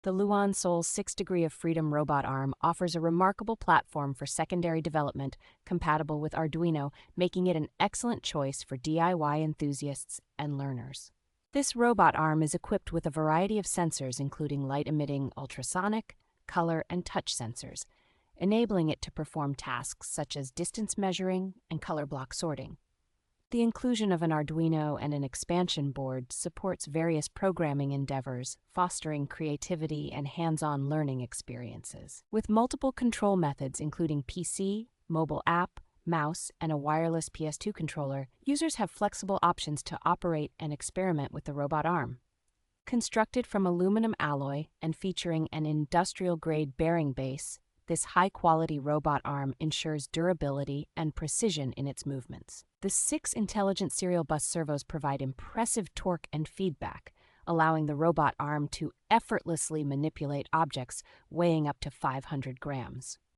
The LewanSoul 6 of Freedom robot arm offers a remarkable platform for secondary development compatible with Arduino, making it an excellent choice for DIY enthusiasts and learners. This robot arm is equipped with a variety of sensors including light-emitting ultrasonic, color, and touch sensors, enabling it to perform tasks such as distance measuring and color block sorting. The inclusion of an Arduino and an expansion board supports various programming endeavors, fostering creativity and hands-on learning experiences. With multiple control methods including PC, mobile app, mouse, and a wireless PS2 controller, users have flexible options to operate and experiment with the robot arm. Constructed from aluminum alloy and featuring an industrial-grade bearing base, this high-quality robot arm ensures durability and precision in its movements. The 6 intelligent serial bus servos provide impressive torque and feedback, allowing the robot arm to effortlessly manipulate objects weighing up to 500 grams.